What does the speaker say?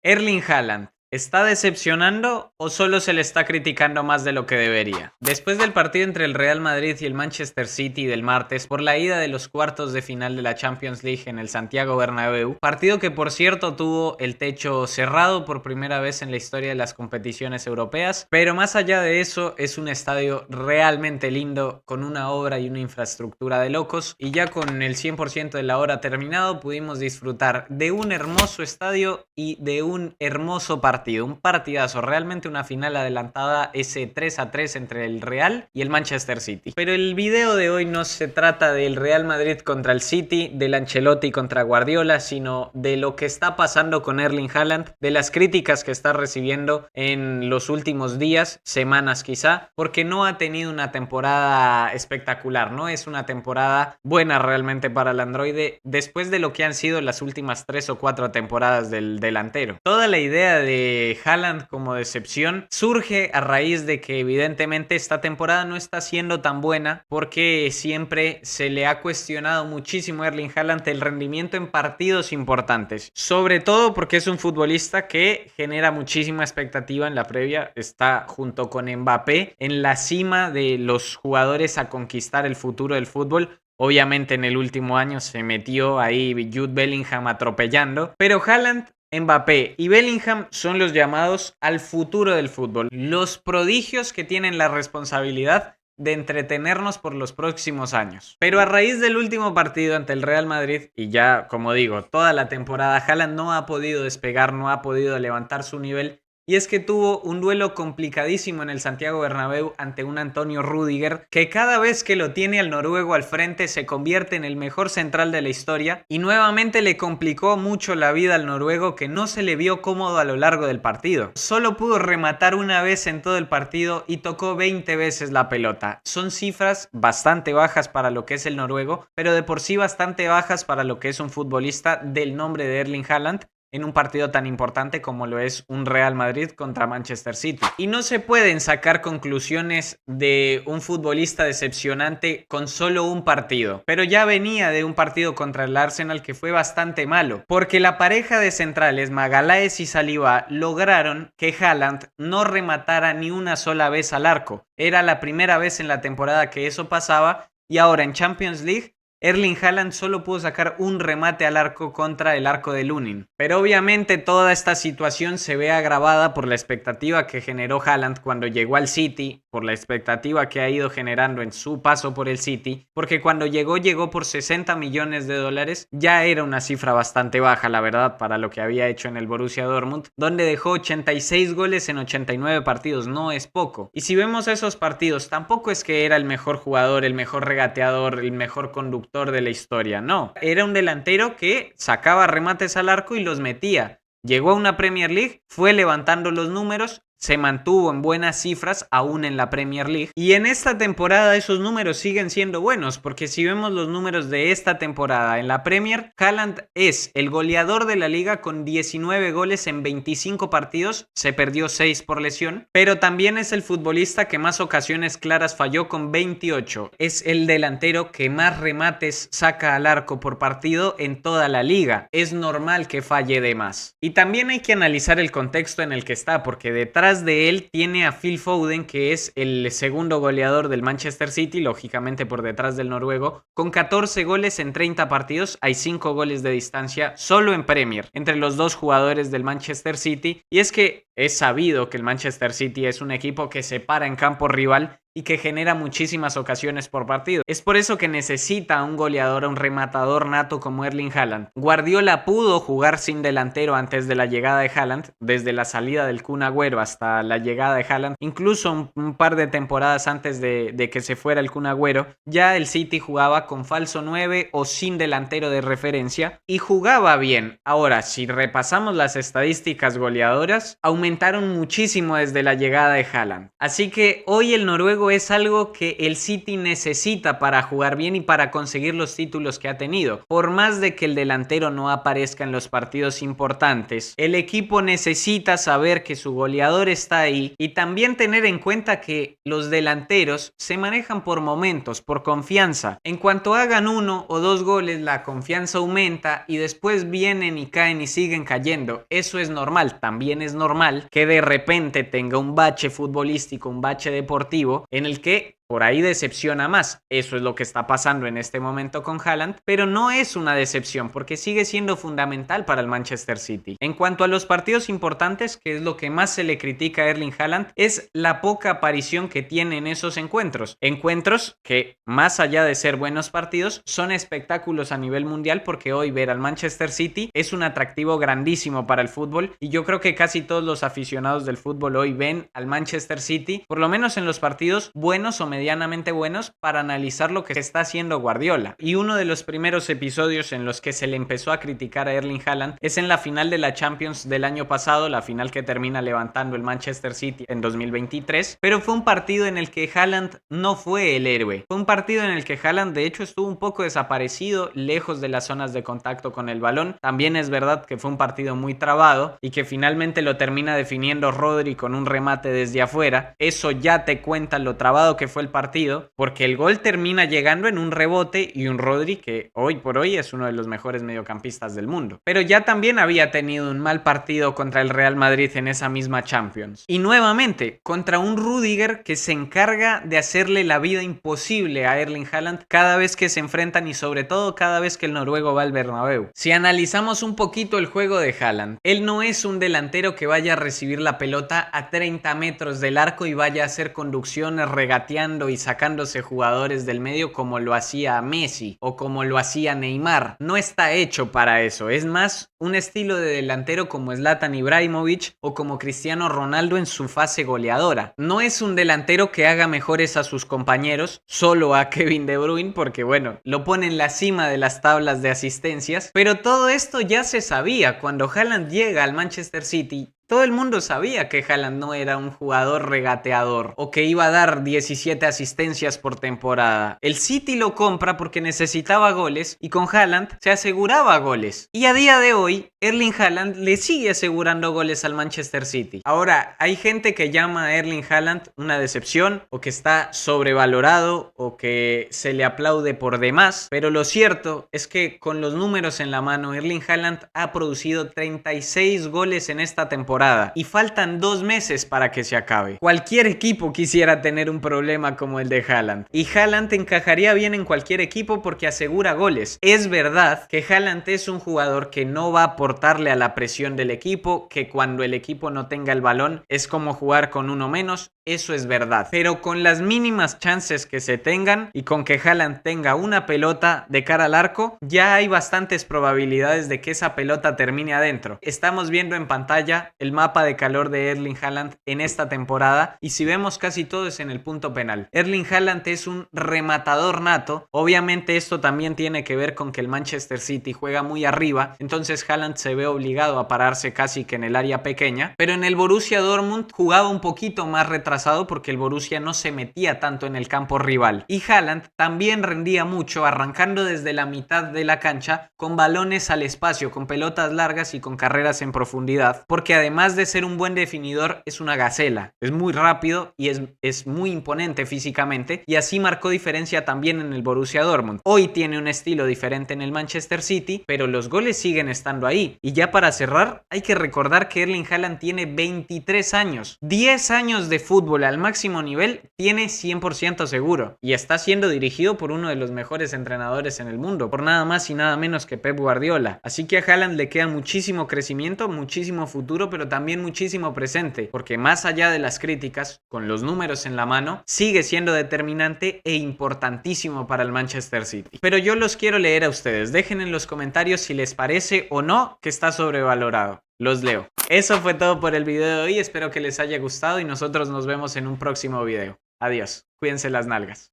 Erling Haaland, ¿está decepcionando o solo se le está criticando más de lo que debería? Después del partido entre el Real Madrid y el Manchester City del martes por la ida de los cuartos de final de la Champions League en el Santiago Bernabéu, partido que por cierto tuvo el techo cerrado por primera vez en la historia de las competiciones europeas, pero más allá de eso es un estadio realmente lindo con una obra y una infraestructura de locos, y ya con el 100% de la hora terminado pudimos disfrutar de un hermoso estadio y de un hermoso partido, un partidazo, realmente una final adelantada, ese 3-3 entre el Real y el Manchester City. Pero el video de hoy no se trata del Real Madrid contra el City, del Ancelotti contra Guardiola, sino de lo que está pasando con Erling Haaland, de las críticas que está recibiendo en los últimos días, semanas quizá, porque no ha tenido una temporada espectacular, no es una temporada buena realmente para el androide después de lo que han sido las últimas 3 o 4 temporadas del delantero. Toda la idea de Haaland como decepción surge a raíz de que evidentemente esta temporada no está siendo tan buena, porque siempre se le ha cuestionado muchísimo a Erling Haaland el rendimiento en partidos importantes, sobre todo porque es un futbolista que genera muchísima expectativa en la previa, está junto con Mbappé en la cima de los jugadores a conquistar el futuro del fútbol. Obviamente en el último año se metió ahí Jude Bellingham atropellando, pero Haaland, Mbappé y Bellingham son los llamados al futuro del fútbol, los prodigios que tienen la responsabilidad de entretenernos por los próximos años. Pero a raíz del último partido ante el Real Madrid, y ya como digo, toda la temporada, Haaland no ha podido despegar, no ha podido levantar su nivel. Y es que tuvo un duelo complicadísimo en el Santiago Bernabéu ante un Antonio Rüdiger que cada vez que lo tiene al noruego al frente se convierte en el mejor central de la historia, y nuevamente le complicó mucho la vida al noruego, que no se le vio cómodo a lo largo del partido. Solo pudo rematar una vez en todo el partido y tocó 20 veces la pelota. Son cifras bastante bajas para lo que es el noruego, pero de por sí bastante bajas para lo que es un futbolista del nombre de Erling Haaland en un partido tan importante como lo es un Real Madrid contra Manchester City. Y no se pueden sacar conclusiones de un futbolista decepcionante con solo un partido, pero ya venía de un partido contra el Arsenal que fue bastante malo, porque la pareja de centrales Magalhaes y Saliba lograron que Haaland no rematara ni una sola vez al arco. Era la primera vez en la temporada que eso pasaba, y ahora en Champions League Erling Haaland solo pudo sacar un remate al arco contra el arco de Lunin. Pero obviamente toda esta situación se ve agravada por la expectativa que generó Haaland cuando llegó al City, por la expectativa que ha ido generando en su paso por el City, porque cuando llegó por 60 millones de dólares, ya era una cifra bastante baja, la verdad, para lo que había hecho en el Borussia Dortmund, donde dejó 86 goles en 89 partidos, no es poco. Y si vemos esos partidos, tampoco es que era el mejor jugador, el mejor regateador, el mejor conductor de la historia, no. Era un delantero que sacaba remates al arco y los metía. Llegó a una Premier League, fue levantando los números, se mantuvo en buenas cifras aún en la Premier League, y en esta temporada esos números siguen siendo buenos, porque si vemos los números de esta temporada en la Premier, Haaland es el goleador de la liga con 19 goles en 25 partidos, se perdió 6 por lesión, pero también es el futbolista que más ocasiones claras falló con 28, es el delantero que más remates saca al arco por partido en toda la liga, es normal que falle de más. Y también hay que analizar el contexto en el que está, porque detrás de él tiene a Phil Foden, que es el segundo goleador del Manchester City, lógicamente por detrás del noruego, con 14 goles en 30 partidos. Hay 5 goles de distancia solo en Premier entre los dos jugadores del Manchester City, y es que es sabido que el Manchester City es un equipo que se para en campo rival y que genera muchísimas ocasiones por partido. Es por eso que necesita a un goleador, a un rematador nato como Erling Haaland. Guardiola pudo jugar sin delantero antes de la llegada de Haaland, desde la salida del Kun Agüero hasta la llegada de Haaland, incluso un par de temporadas antes de que se fuera el Kun Agüero, ya el City jugaba con falso 9 o sin delantero de referencia, y jugaba bien. Ahora, si repasamos las estadísticas goleadoras, aumentaron muchísimo desde la llegada de Haaland. Así que hoy el noruego pero es algo que el City necesita para jugar bien y para conseguir los títulos que ha tenido. Por más de que el delantero no aparezca en los partidos importantes, el equipo necesita saber que su goleador está ahí y también tener en cuenta que los delanteros se manejan por momentos, por confianza. En cuanto hagan 1 o 2 goles, la confianza aumenta y después vienen y caen y siguen cayendo. Eso es normal. También es normal que de repente tenga un bache futbolístico, un bache deportivo en el que por ahí decepciona más. Eso es lo que está pasando en este momento con Haaland, pero no es una decepción porque sigue siendo fundamental para el Manchester City. En cuanto a los partidos importantes, que es lo que más se le critica a Erling Haaland, es la poca aparición que tiene en esos encuentros. Encuentros que, más allá de ser buenos partidos, son espectáculos a nivel mundial porque hoy ver al Manchester City es un atractivo grandísimo para el fútbol y yo creo que casi todos los aficionados del fútbol hoy ven al Manchester City, por lo menos en los partidos buenos o medianamente buenos, para analizar lo que está haciendo Guardiola. Y uno de los primeros episodios en los que se le empezó a criticar a Erling Haaland es en la final de la Champions del año pasado, la final que termina levantando el Manchester City en 2023, pero fue un partido en el que Haaland no fue el héroe. Fue un partido en el que Haaland de hecho estuvo un poco desaparecido, lejos de las zonas de contacto con el balón. También es verdad que fue un partido muy trabado y que finalmente lo termina definiendo Rodri con un remate desde afuera. Eso ya te cuenta lo trabado que fue el partido, porque el gol termina llegando en un rebote y un Rodri que hoy por hoy es uno de los mejores mediocampistas del mundo. Pero ya también había tenido un mal partido contra el Real Madrid en esa misma Champions. Y nuevamente, contra un Rudiger que se encarga de hacerle la vida imposible a Erling Haaland cada vez que se enfrentan y sobre todo cada vez que el noruego va al Bernabéu. Si analizamos un poquito el juego de Haaland, él no es un delantero que vaya a recibir la pelota a 30 metros del arco y vaya a hacer conducciones regateando y sacándose jugadores del medio como lo hacía Messi o como lo hacía Neymar. No está hecho para eso. Es más un estilo de delantero como Zlatan Ibrahimovic o como Cristiano Ronaldo en su fase goleadora. No es un delantero que haga mejores a sus compañeros, solo a Kevin De Bruyne, porque bueno, lo pone en la cima de las tablas de asistencias, pero todo esto ya se sabía. Cuando Haaland llega al Manchester City, todo el mundo sabía que Haaland no era un jugador regateador o que iba a dar 17 asistencias por temporada. El City lo compra porque necesitaba goles y con Haaland se aseguraba goles. Y a día de hoy, Erling Haaland le sigue asegurando goles al Manchester City. Ahora, hay gente que llama a Erling Haaland una decepción o que está sobrevalorado o que se le aplaude por demás, pero lo cierto es que con los números en la mano, Erling Haaland ha producido 36 goles en esta temporada y faltan 2 meses para que se acabe. Cualquier equipo quisiera tener un problema como el de Haaland y Haaland encajaría bien en cualquier equipo porque asegura goles. Es verdad que Haaland es un jugador que no va a aportarle a la presión del equipo, que cuando el equipo no tenga el balón es como jugar con uno menos. Eso es verdad, pero con las mínimas chances que se tengan y con que Haaland tenga una pelota de cara al arco, ya hay bastantes probabilidades de que esa pelota termine adentro. Estamos viendo en pantalla el mapa de calor de Erling Haaland en esta temporada y si vemos casi todo es en el punto penal. Erling Haaland es un rematador nato. Obviamente esto también tiene que ver con que el Manchester City juega muy arriba, entonces Haaland se ve obligado a pararse casi que en el área pequeña, pero en el Borussia Dortmund jugaba un poquito más retrasado porque el Borussia no se metía tanto en el campo rival y Haaland también rendía mucho arrancando desde la mitad de la cancha con balones al espacio, con pelotas largas y con carreras en profundidad, porque además de ser un buen definidor es una gacela, es muy rápido y es muy imponente físicamente y así marcó diferencia también en el Borussia Dortmund. Hoy tiene un estilo diferente en el Manchester City, pero los goles siguen estando ahí. Y ya para cerrar, hay que recordar que Erling Haaland tiene 23 años, 10 años de fútbol al máximo nivel tiene 100% seguro y está siendo dirigido por uno de los mejores entrenadores en el mundo, por nada más y nada menos que Pep Guardiola. Así que a Haaland le queda muchísimo crecimiento, muchísimo futuro, pero también muchísimo presente, porque más allá de las críticas, con los números en la mano, sigue siendo determinante e importantísimo para el Manchester City. Pero yo los quiero leer a ustedes, dejen en los comentarios si les parece o no que está sobrevalorado. Los leo. Eso fue todo por el video de hoy, espero que les haya gustado y nosotros nos vemos en un próximo video. Adiós, cuídense las nalgas.